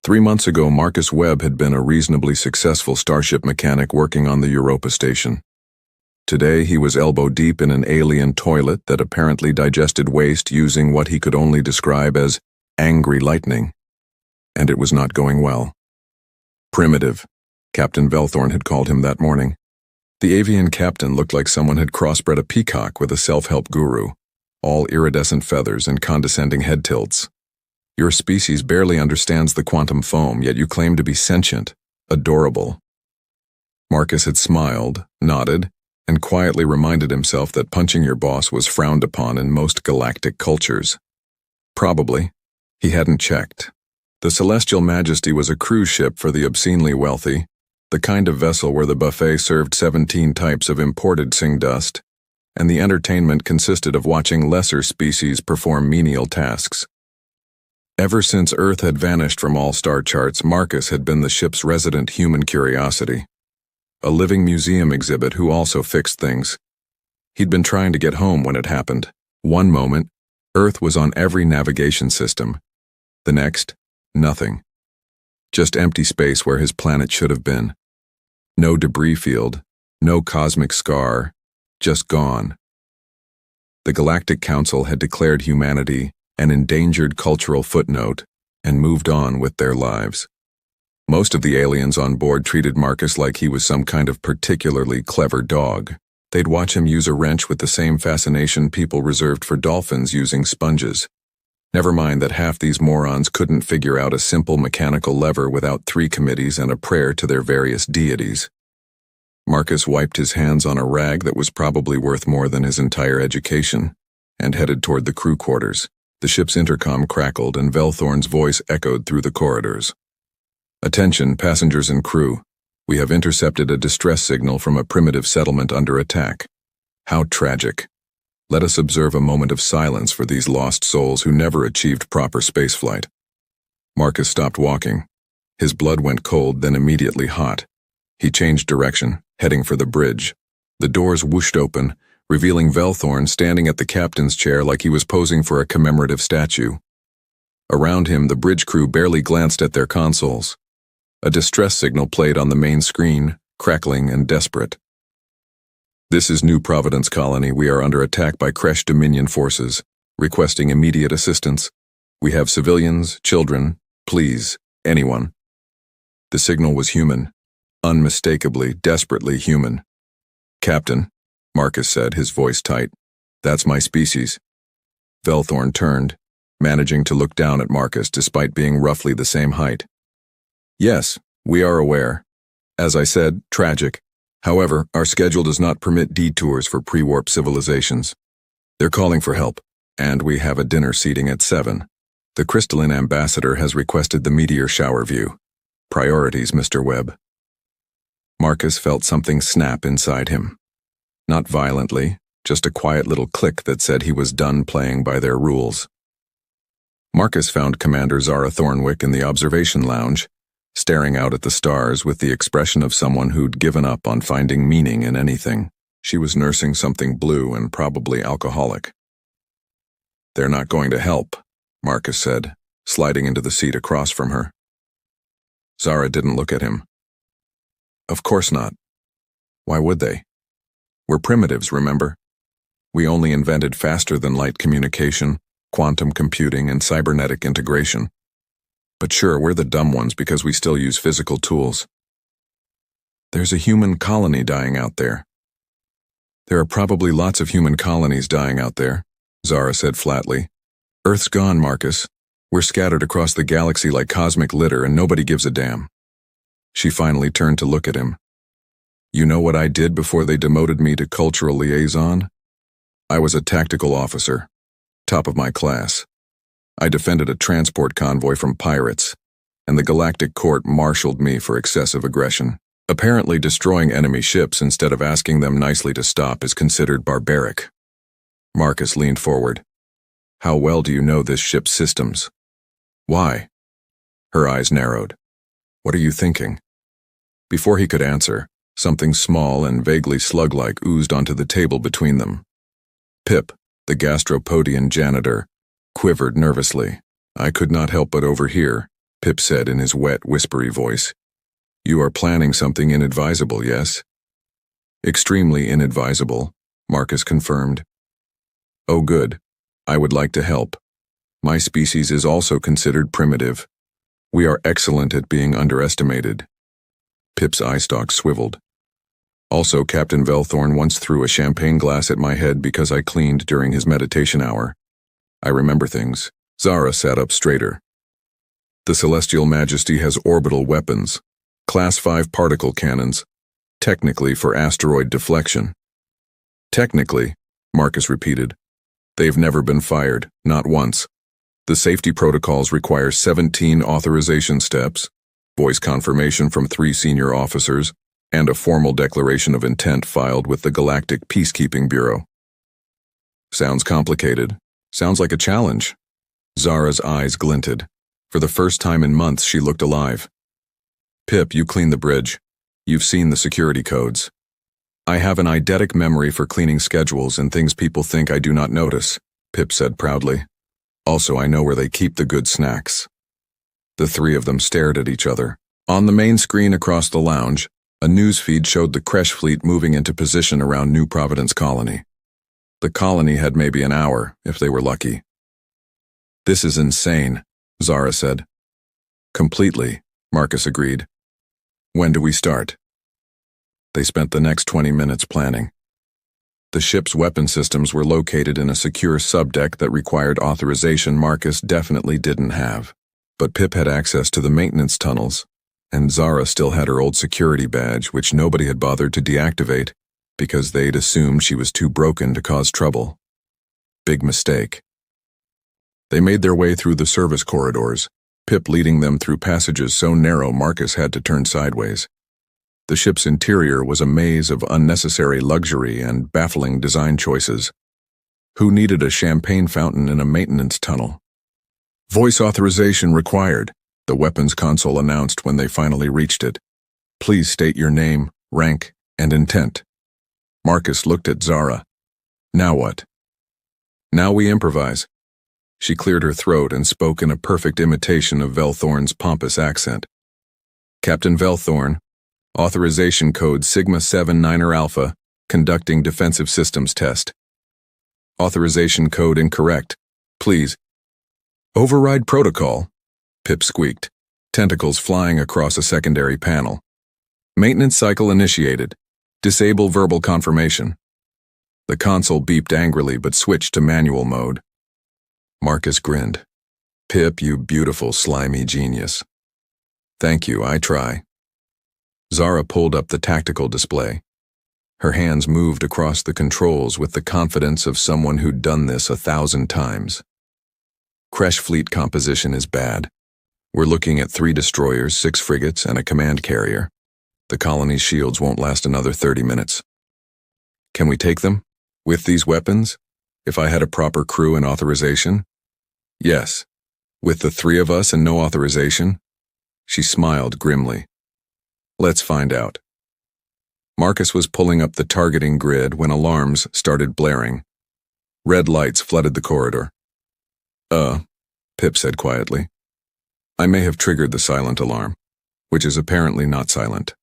3 months ago, Marcus Webb had been a reasonably successful starship mechanic working on the Europa station. Today, he was elbow-deep in an alien toilet that apparently digested waste using what he could only describe as angry lightning. And it was not going well. Primitive, Captain Velthorn had called him that morning. The avian captain looked like someone had crossbred a peacock with a self-help guru, all iridescent feathers and condescending head tilts. Your species barely understands the quantum foam, yet you claim to be sentient, adorable. Marcus had smiled, nodded, and quietly reminded himself that punching your boss was frowned upon in most galactic cultures. Probably. He hadn't checked. The Celestial Majesty was a cruise ship for the obscenely wealthy, the kind of vessel where the buffet served 17 types of imported singdust, and the entertainment consisted of watching lesser species perform menial tasks. Ever since Earth had vanished from all star charts, Marcus had been the ship's resident human curiosity. A living museum exhibit who also fixed things. He'd been trying to get home when it happened. One moment, Earth was on every navigation system. The next, nothing. Just empty space where his planet should have been. No debris field, no cosmic scar, just gone. The Galactic Council had declared humanity an endangered cultural footnote and moved on with their lives. Most of the aliens on board treated Marcus like he was some kind of particularly clever dog. They'd watch him use a wrench with the same fascination people reserved for dolphins using sponges. Never mind that half these morons couldn't figure out a simple mechanical lever without 3 committees and a prayer to their various deities. Marcus wiped his hands on a rag that was probably worth more than his entire education, and headed toward the crew quarters. The ship's intercom crackled and Velthorn's voice echoed through the corridors. Attention, passengers and crew. We have intercepted a distress signal from a primitive settlement under attack. How tragic. Let us observe a moment of silence for these lost souls who never achieved proper spaceflight. Marcus stopped walking. His blood went cold, then immediately hot. He changed direction, heading for the bridge. The doors whooshed open, revealing Velthorn standing at the captain's chair like he was posing for a commemorative statue. Around him, the bridge crew barely glanced at their consoles. A distress signal played on the main screen, crackling and desperate. This is New Providence Colony. We are under attack by Kresh Dominion forces, requesting immediate assistance. We have civilians, children, please, anyone. The signal was human, unmistakably, desperately human. Captain, Marcus said, his voice tight. That's my species. Velthorn turned, managing to look down at Marcus despite being roughly the same height. Yes, we are aware. As I said, tragic. However, our schedule does not permit detours for pre-warp civilizations. They're calling for help, and we have a dinner seating at 7. The crystalline ambassador has requested the meteor shower view. Priorities, Mr. Webb. Marcus felt something snap inside him. Not violently, just a quiet little click that said he was done playing by their rules. Marcus found Commander Zara Thornwick in the observation lounge, staring out at the stars with the expression of someone who'd given up on finding meaning in anything. She was nursing something blue and probably alcoholic. They're not going to help, Marcus said, sliding into the seat across from her. Zara didn't look at him. Of course not. Why would they? We're primitives, remember? We only invented faster-than-light communication, quantum computing, and cybernetic integration. But sure, we're the dumb ones because we still use physical tools. There's a human colony dying out there. There are probably lots of human colonies dying out there, Zara said flatly. Earth's gone, Marcus. We're scattered across the galaxy like cosmic litter and nobody gives a damn. She finally turned to look at him. You know what I did before they demoted me to cultural liaison? I was a tactical officer, top of my class. I defended a transport convoy from pirates, and the Galactic Court marshaled me for excessive aggression. Apparently destroying enemy ships instead of asking them nicely to stop is considered barbaric. Marcus leaned forward. How well do you know this ship's systems? Why? Her eyes narrowed. What are you thinking? Before he could answer, something small and vaguely slug-like oozed onto the table between them. Pip, the gastropodian janitor, quivered nervously. I could not help but overhear, Pip said in his wet, whispery voice. You are planning something inadvisable, yes? Extremely inadvisable, Marcus confirmed. Oh good. I would like to help. My species is also considered primitive. We are excellent at being underestimated. Pip's eye stalks swiveled. Also, Captain Velthorn once threw a champagne glass at my head because I cleaned during his meditation hour. I remember things. Zara sat up straighter. The Celestial Majesty has orbital weapons, Class 5 particle cannons, technically for asteroid deflection. Technically, Marcus repeated. They've never been fired, not once. The safety protocols require 17 authorization steps, voice confirmation from 3 senior officers, and a formal declaration of intent filed with the Galactic Peacekeeping Bureau. Sounds complicated. Sounds like a challenge. Zara's eyes glinted. For the first time in months, she looked alive. Pip, you clean the bridge. You've seen the security codes. I have an eidetic memory for cleaning schedules and things people think I do not notice, Pip said proudly. Also, I know where they keep the good snacks. The 3 of them stared at each other. On the main screen across the lounge, a news feed showed the Kresh fleet moving into position around New Providence Colony. The colony had maybe an hour, if they were lucky. This is insane, Zara said. Completely, Marcus agreed. When do we start? They spent the next 20 minutes planning. The ship's weapon systems were located in a secure subdeck that required authorization Marcus definitely didn't have. But Pip had access to the maintenance tunnels, and Zara still had her old security badge, which nobody had bothered to deactivate because they'd assumed she was too broken to cause trouble. Big mistake. They made their way through the service corridors, Pip leading them through passages so narrow Marcus had to turn sideways. The ship's interior was a maze of unnecessary luxury and baffling design choices. Who needed a champagne fountain in a maintenance tunnel? Voice authorization required, the weapons console announced when they finally reached it. Please state your name, rank, and intent. Marcus looked at Zara. Now what? Now we improvise. She cleared her throat and spoke in a perfect imitation of Velthorn's pompous accent. Captain Velthorn, authorization code Sigma 7 Niner Alpha, conducting defensive systems test. Authorization code incorrect. Please. Override protocol, Pip squeaked, tentacles flying across a secondary panel. Maintenance cycle initiated. Disable verbal confirmation. The console beeped angrily but switched to manual mode. Marcus grinned. Pip, you beautiful, slimy genius. Thank you, I try. Zara pulled up the tactical display. Her hands moved across the controls with the confidence of someone who'd done this 1,000 times. Kresh fleet composition is bad. We're looking at 3 destroyers, 6 frigates, and a command carrier. The colony's shields won't last another 30 minutes. Can we take them? With these weapons? If I had a proper crew and authorization? Yes. With the 3 of us and no authorization? She smiled grimly. Let's find out. Marcus was pulling up the targeting grid when alarms started blaring. Red lights flooded the corridor. Pip said quietly. I may have triggered the silent alarm, which is apparently not silent.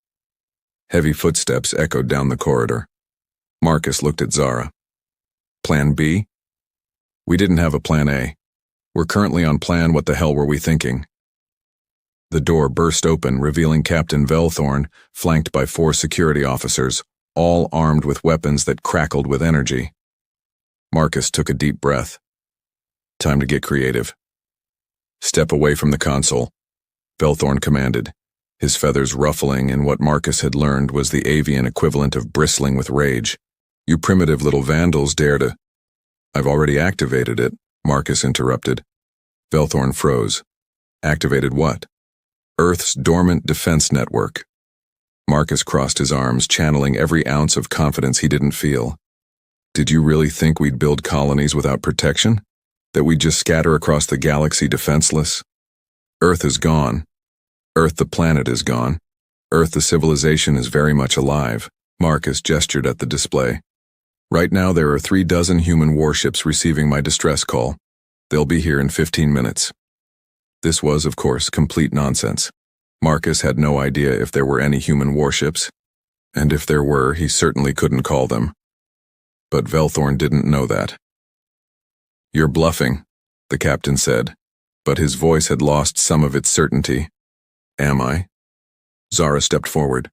Heavy footsteps echoed down the corridor. Marcus looked at Zara. Plan B? We didn't have a plan A. We're currently on plan what the hell were we thinking? The door burst open, revealing Captain Velthorn, flanked by 4 security officers, all armed with weapons that crackled with energy. Marcus took a deep breath. Time to get creative. Step away from the console, Velthorn commanded, his feathers ruffling in what Marcus had learned was the avian equivalent of bristling with rage. You primitive little vandals dare to... I've already activated it, Marcus interrupted. Velthorn froze. Activated what? Earth's dormant defense network. Marcus crossed his arms, channeling every ounce of confidence he didn't feel. Did you really think we'd build colonies without protection? That we'd just scatter across the galaxy defenseless? Earth is gone. Earth the planet is gone. Earth the civilization is very much alive. Marcus gestured at the display. Right now there are 36 human warships receiving my distress call. They'll be here in 15 minutes. This was, of course, complete nonsense. Marcus had no idea if there were any human warships, and if there were, he certainly couldn't call them. But Velthorn didn't know that. "You're bluffing," the captain said, but his voice had lost some of its certainty. "Am I?" Zara stepped forward.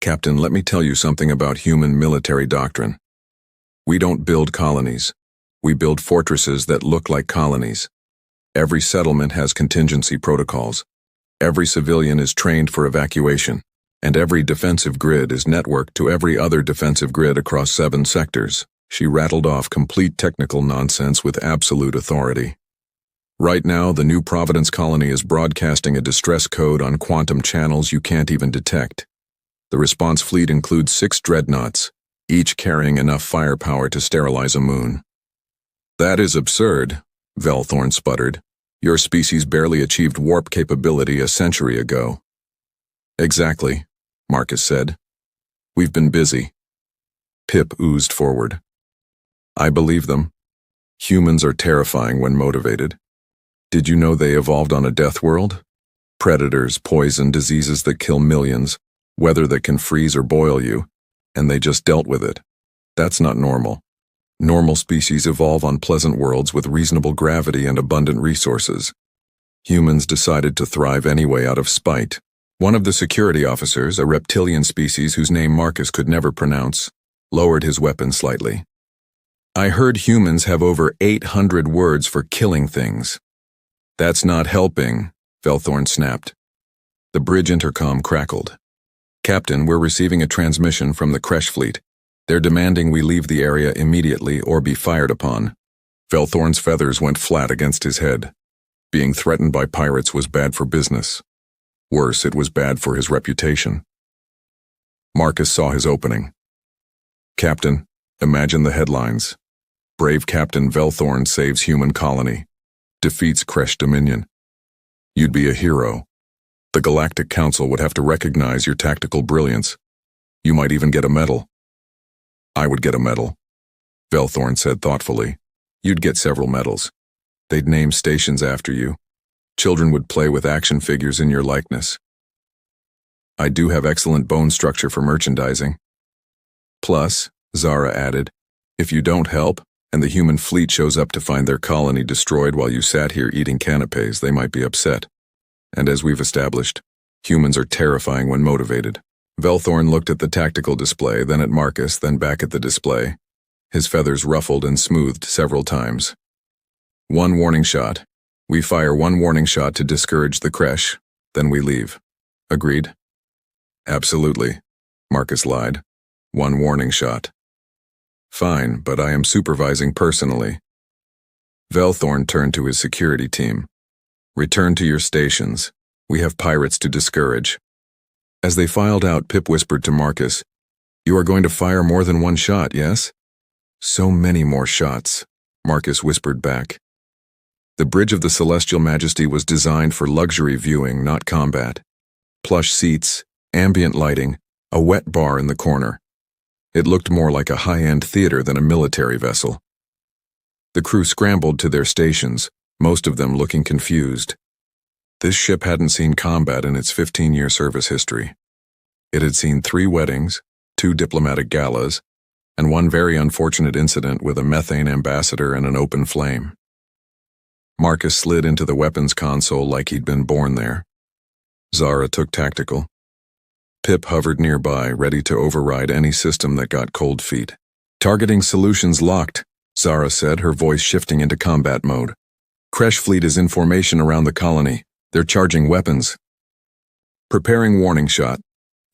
"Captain, let me tell you something about human military doctrine. We don't build colonies. We build fortresses that look like colonies. Every settlement has contingency protocols. Every civilian is trained for evacuation, and every defensive grid is networked to every other defensive grid across 7 sectors." She rattled off complete technical nonsense with absolute authority. "Right now, the New Providence colony is broadcasting a distress code on quantum channels you can't even detect. The response fleet includes 6 dreadnoughts, each carrying enough firepower to sterilize a moon." "That is absurd," Velthorn sputtered. "Your species barely achieved warp capability a century ago." "Exactly," Marcus said. "We've been busy." Pip oozed forward. "I believe them. Humans are terrifying when motivated. Did you know they evolved on a death world? Predators, poison, diseases that kill millions, weather that can freeze or boil you, and they just dealt with it. That's not normal. Normal species evolve on pleasant worlds with reasonable gravity and abundant resources. Humans decided to thrive anyway out of spite." One of the security officers, a reptilian species whose name Marcus could never pronounce, lowered his weapon slightly. "I heard humans have over 800 words for killing things." "That's not helping," Velthorn snapped. The bridge intercom crackled. "Captain, we're receiving a transmission from the Kresh fleet. They're demanding we leave the area immediately or be fired upon." Velthorn's feathers went flat against his head. Being threatened by pirates was bad for business. Worse, it was bad for his reputation. Marcus saw his opening. "Captain, imagine the headlines. Brave Captain Velthorn saves human colony. Defeats Kresh Dominion. You'd be a hero. The Galactic Council would have to recognize your tactical brilliance. You might even get a medal." "I would get a medal," Velthorn said thoughtfully. "You'd get several medals. They'd name stations after you. Children would play with action figures in your likeness. I do have excellent bone structure for merchandising. Plus," Zara added, "if you don't help, and the human fleet shows up to find their colony destroyed while you sat here eating canapes, they might be upset. And as we've established, humans are terrifying when motivated." Velthorn looked at the tactical display, then at Marcus, then back at the display. His feathers ruffled and smoothed several times. "1 warning shot. We fire 1 warning shot to discourage the Kresh, then we leave. Agreed?" "Absolutely," Marcus lied. 1 warning shot." "Fine, but I am supervising personally." Velthorn turned to his security team. "Return to your stations. We have pirates to discourage." As they filed out, Pip whispered to Marcus, "You are going to fire more than 1 shot, yes?" "So many more shots," Marcus whispered back. The Bridge of the Celestial Majesty was designed for luxury viewing, not combat. Plush seats, ambient lighting, a wet bar in the corner. It looked more like a high-end theater than a military vessel. The crew scrambled to their stations, most of them looking confused. This ship hadn't seen combat in its 15-year service history. It had seen 3 weddings, 2 diplomatic galas, and 1 very unfortunate incident with a methane ambassador and an open flame. Marcus slid into the weapons console like he'd been born there. Zara took tactical. Pip hovered nearby, ready to override any system that got cold feet. "Targeting solutions locked," Zara said, her voice shifting into combat mode. "Kresh fleet is in formation around the colony. They're charging weapons." "Preparing warning shot,"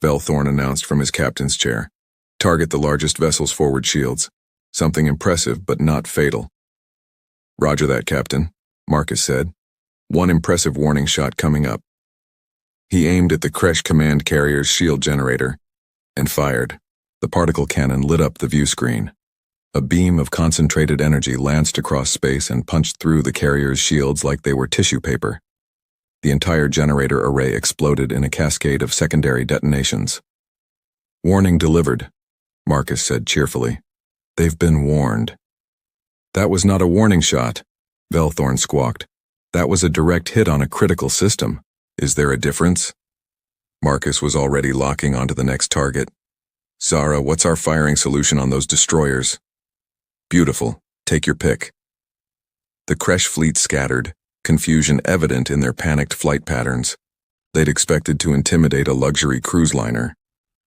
Velthorn announced from his captain's chair. "Target the largest vessel's forward shields. Something impressive, but not fatal." "Roger that, Captain," Marcus said. 1 impressive warning shot coming up." He aimed at the Kresh command carrier's shield generator and fired. The particle cannon lit up the view screen. A beam of concentrated energy lanced across space and punched through the carrier's shields like they were tissue paper. The entire generator array exploded in a cascade of secondary detonations. "Warning delivered," Marcus said cheerfully. "They've been warned." "That was not a warning shot," Velthorn squawked. That was a direct hit on a critical system. Is there a difference? Marcus was already locking onto the next target. Zara, what's our firing solution on those destroyers? Beautiful. Take your pick. The Kresh fleet scattered, confusion evident in their panicked flight patterns. They'd expected to intimidate a luxury cruise liner.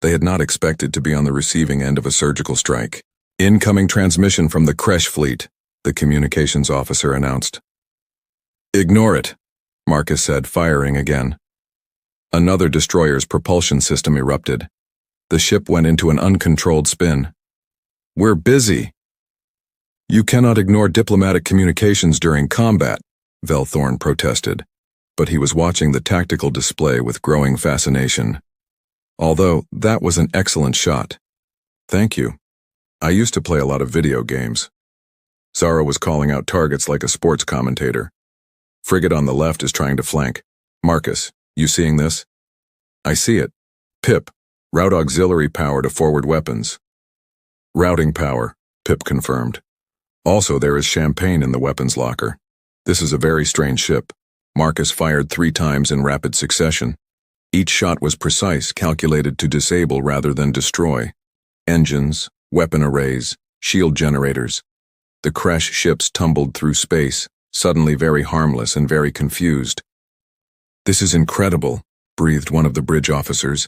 They had not expected to be on the receiving end of a surgical strike. Incoming transmission from the Kresh fleet, the communications officer announced. Ignore it, Marcus said, firing again. Another destroyer's propulsion system erupted. The ship went into an uncontrolled spin. We're busy. You cannot ignore diplomatic communications during combat, Velthorn protested, but he was watching the tactical display with growing fascination. Although, that was an excellent shot. Thank you. I used to play a lot of video games. Zara was calling out targets like a sports commentator. Frigate on the left is trying to flank. Marcus, you seeing this? I see it. Pip, route auxiliary power to forward weapons. Routing power, Pip confirmed. Also, there is champagne in the weapons locker. This is a very strange ship. Marcus fired 3 times in rapid succession. Each shot was precise, calculated to disable rather than destroy. Engines, weapon arrays, shield generators. The Kresh ships tumbled through space, suddenly very harmless and very confused. This is incredible, breathed one of the bridge officers.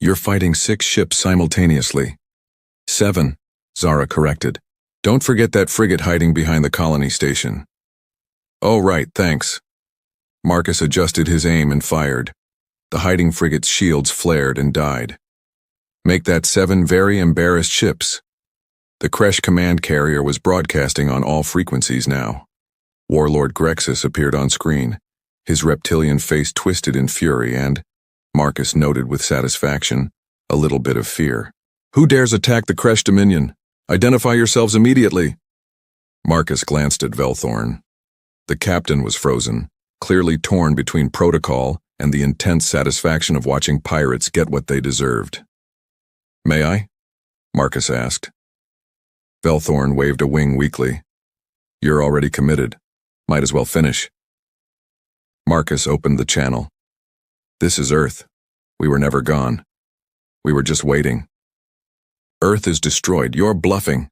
You're fighting 6 ships simultaneously. 7, Zara corrected. Don't forget that frigate hiding behind the colony station. Oh right, thanks. Marcus adjusted his aim and fired. The hiding frigate's shields flared and died. Make that 7 very embarrassed ships. The Kresh command carrier was broadcasting on all frequencies now. Warlord Grexus appeared on screen, his reptilian face twisted in fury and, Marcus noted with satisfaction, a little bit of fear. Who dares attack the Kresh Dominion? Identify yourselves immediately. Marcus glanced at Velthorn. The captain was frozen, clearly torn between protocol and the intense satisfaction of watching pirates get what they deserved. May I? Marcus asked. Velthorn waved a wing weakly. You're already committed. Might as well finish. Marcus opened the channel. This is Earth. We were never gone. We were just waiting. Earth is destroyed. You're bluffing.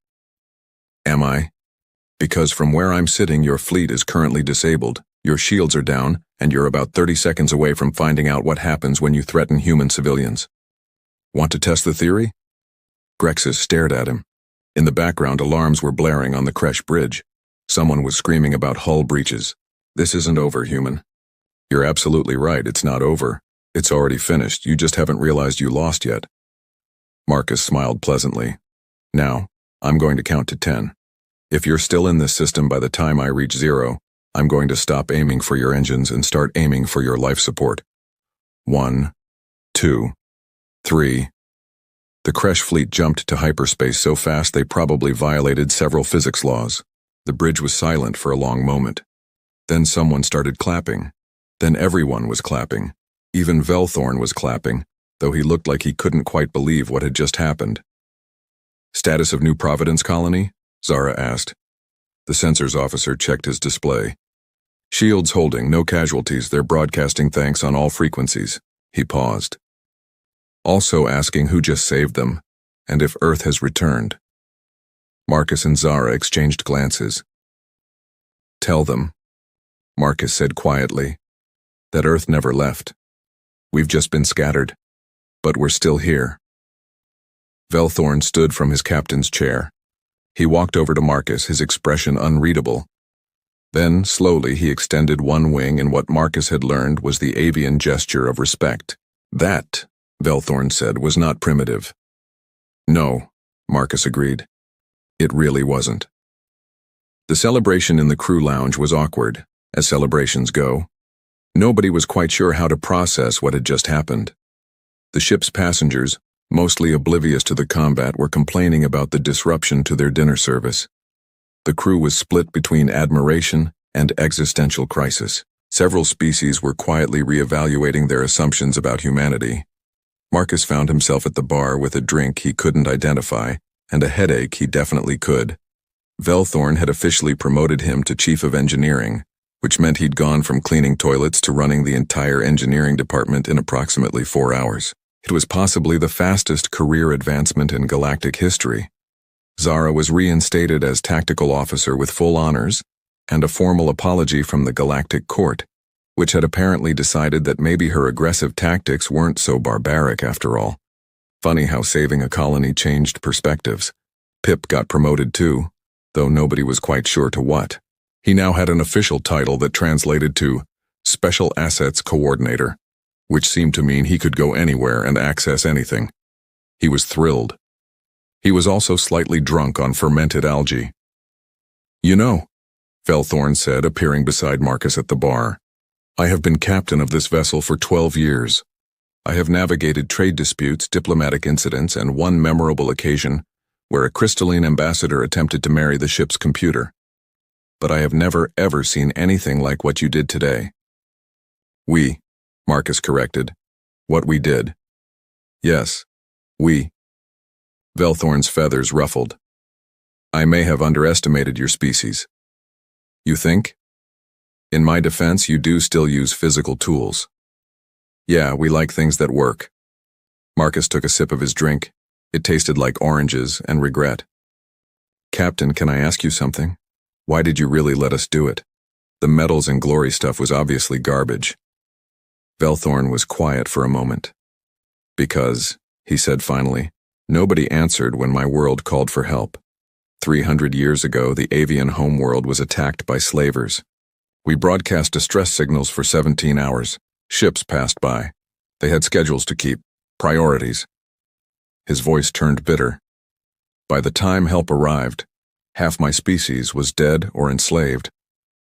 Am I? Because from where I'm sitting, your fleet is currently disabled, your shields are down, and you're about 30 seconds away from finding out what happens when you threaten human civilians. Want to test the theory? Grexus stared at him. In the background, alarms were blaring on the Kresh bridge. Someone was screaming about hull breaches. This isn't over, human. You're absolutely right, it's not over. It's already finished, you just haven't realized you lost yet. Marcus smiled pleasantly. Now, I'm going to count to 10. If you're still in this system by the time I reach 0, I'm going to stop aiming for your engines and start aiming for your life support. 1, 2, 3. The Kresh fleet jumped to hyperspace so fast they probably violated several physics laws. The bridge was silent for a long moment. Then someone started clapping. Then everyone was clapping. Even Velthorn was clapping, though he looked like he couldn't quite believe what had just happened. Status of New Providence colony? Zara asked. The sensors officer checked his display. Shields holding, no casualties, they're broadcasting thanks on all frequencies. He paused. Also asking who just saved them, and if Earth has returned. Marcus and Zara exchanged glances. Tell them, Marcus said quietly, that Earth never left. We've just been scattered, but we're still here. Velthorn stood from his captain's chair. He walked over to Marcus, his expression unreadable. Then, slowly, he extended one wing in what Marcus had learned was the avian gesture of respect. That, Velthorn said, was not primitive. No, Marcus agreed. It really wasn't. The celebration in the crew lounge was awkward, as celebrations go. Nobody was quite sure how to process what had just happened. The ship's passengers, mostly oblivious to the combat, were complaining about the disruption to their dinner service. The crew was split between admiration and existential crisis. Several species were quietly reevaluating their assumptions about humanity. Marcus found himself at the bar with a drink he couldn't identify and a headache he definitely could. Velthorn had officially promoted him to Chief of Engineering, which meant he'd gone from cleaning toilets to running the entire engineering department in approximately 4 hours. It was possibly the fastest career advancement in galactic history. Zara was reinstated as tactical officer with full honors and a formal apology from the Galactic Court, which had apparently decided that maybe her aggressive tactics weren't so barbaric after all. Funny how saving a colony changed perspectives. Pip got promoted too, though nobody was quite sure to what. He now had an official title that translated to Special Assets Coordinator, which seemed to mean he could go anywhere and access anything. He was thrilled. He was also slightly drunk on fermented algae. "You know," Velthorn said, appearing beside Marcus at the bar, "I have been captain of this vessel for 12 years. I have navigated trade disputes, diplomatic incidents, and one memorable occasion where a crystalline ambassador attempted to marry the ship's computer. But I have never ever seen anything like what you did today." "We," Marcus corrected. "What we did." "Yes, we." Velthorn's feathers ruffled. "I may have underestimated your species." "You think?" "In my defense, you do still use physical tools." "Yeah, we like things that work." Marcus took a sip of his drink. It tasted like oranges and regret. "Captain, can I ask you something? Why did you really let us do it? The medals and glory stuff was obviously garbage." Velthorn was quiet for a moment. "Because," he said finally, "nobody answered when my world called for help. 300 years ago, the avian homeworld was attacked by slavers. We broadcast distress signals for 17 hours. Ships passed by. They had schedules to keep, priorities." His voice turned bitter. "By the time help arrived, half my species was dead or enslaved.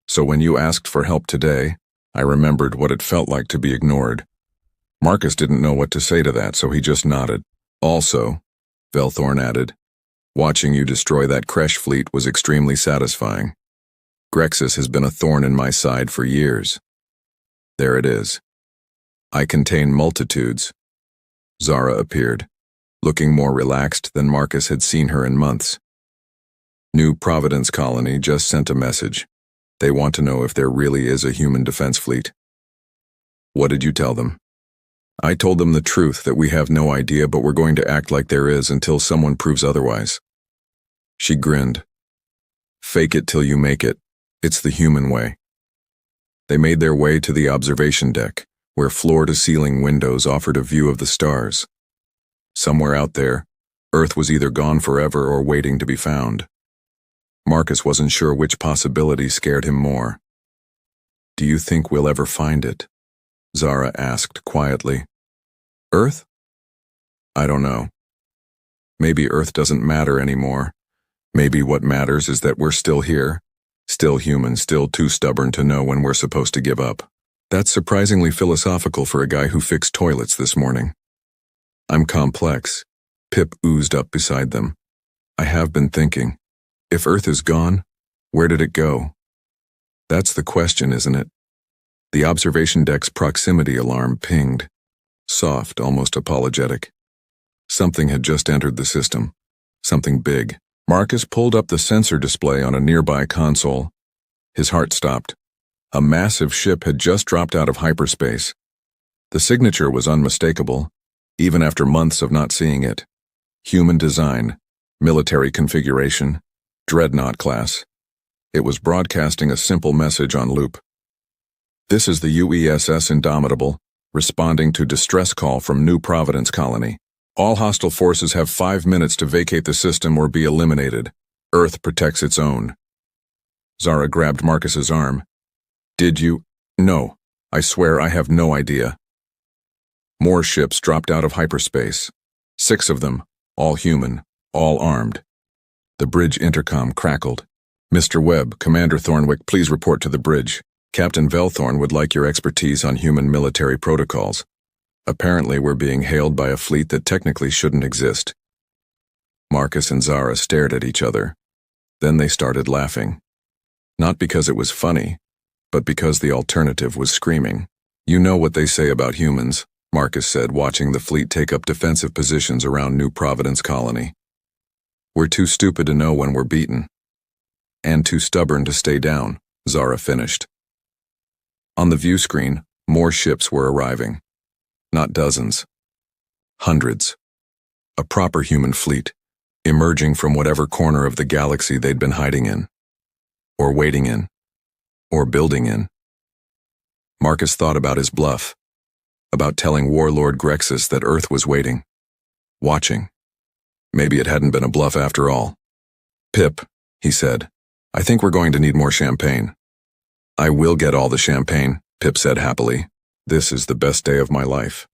So when you asked for help today, I remembered what it felt like to be ignored." Marcus didn't know what to say to that, so he just nodded. "Also," Velthorn added, "watching you destroy that Kresh fleet was extremely satisfying. Grexis has been a thorn in my side for years. There it is. I contain multitudes." Zara appeared, looking more relaxed than Marcus had seen her in months. "New Providence Colony just sent a message. They want to know if there really is a human defense fleet." "What did you tell them?" "I told them the truth, that we have no idea, but we're going to act like there is until someone proves otherwise." She grinned. "Fake it till you make it. It's the human way." They made their way to the observation deck, where floor-to-ceiling windows offered a view of the stars. Somewhere out there, Earth was either gone forever or waiting to be found. Marcus wasn't sure which possibility scared him more. "Do you think we'll ever find it?" Zara asked quietly. "Earth? I don't know. Maybe Earth doesn't matter anymore. Maybe what matters is that we're still here, still human, still too stubborn to know when we're supposed to give up." That's surprisingly philosophical for a guy who fixed toilets this morning. "I'm complex." Pip oozed up beside them. "I have been thinking. If Earth is gone, where did it go? That's the question, isn't it?" The observation deck's proximity alarm pinged. Soft, almost apologetic. Something had just entered the system. Something big. Marcus pulled up the sensor display on a nearby console. His heart stopped. A massive ship had just dropped out of hyperspace. The signature was unmistakable, even after months of not seeing it. Human design, military configuration, dreadnought class. It was broadcasting a simple message on loop. "This is the UESS Indomitable, responding to distress call from New Providence Colony. All hostile forces have 5 minutes to vacate the system or be eliminated. Earth protects its own." Zara grabbed Marcus's arm. "Did you?" "No, I swear I have no idea." More ships dropped out of hyperspace. 6 of them, all human, all armed. The bridge intercom crackled. "Mr. Webb, Commander Thornwick, please report to the bridge. Captain Velthorn would like your expertise on human military protocols. Apparently we're being hailed by a fleet that technically shouldn't exist." Marcus and Zara stared at each other. Then they started laughing. Not because it was funny, but because the alternative was screaming. "You know what they say about humans," Marcus said, watching the fleet take up defensive positions around New Providence Colony. "We're too stupid to know when we're beaten. And too stubborn to stay down," Zara finished. On the view screen, more ships were arriving. Not dozens. Hundreds. A proper human fleet, emerging from whatever corner of the galaxy they'd been hiding in. Or waiting in. Or building in. Marcus thought about his bluff. About telling Warlord Grexus that Earth was waiting. Watching. Maybe it hadn't been a bluff after all. "Pip," he said, "I think we're going to need more champagne." "I will get all the champagne," Pip said happily. "This is the best day of my life."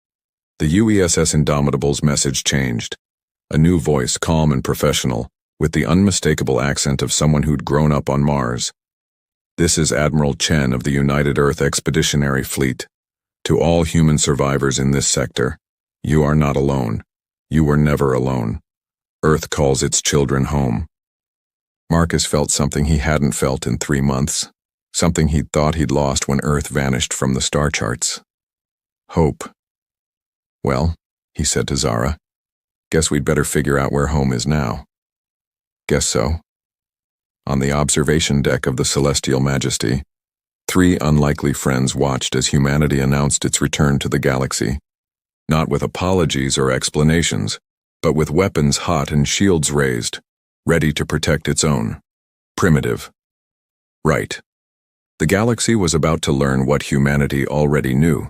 The UESS Indomitable's message changed. A new voice, calm and professional, with the unmistakable accent of someone who'd grown up on Mars. "This is Admiral Chen of the United Earth Expeditionary Fleet. To all human survivors in this sector, you are not alone. You were never alone. Earth calls its children home." Marcus felt something he hadn't felt in 3 months, something he'd thought he'd lost when Earth vanished from the star charts. Hope. "Well," he said to Zara, "guess we'd better figure out where home is now." "Guess so." On the observation deck of the Celestial Majesty, 3 unlikely friends watched as humanity announced its return to the galaxy. Not with apologies or explanations, but with weapons hot and shields raised, ready to protect its own. Primitive. Right. The galaxy was about to learn what humanity already knew.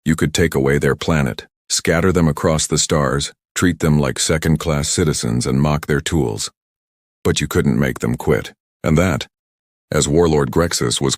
You could take away their planet, scatter them across the stars, treat them like second-class citizens and mock their tools. But you couldn't make them quit, and that, as Warlord Grexus was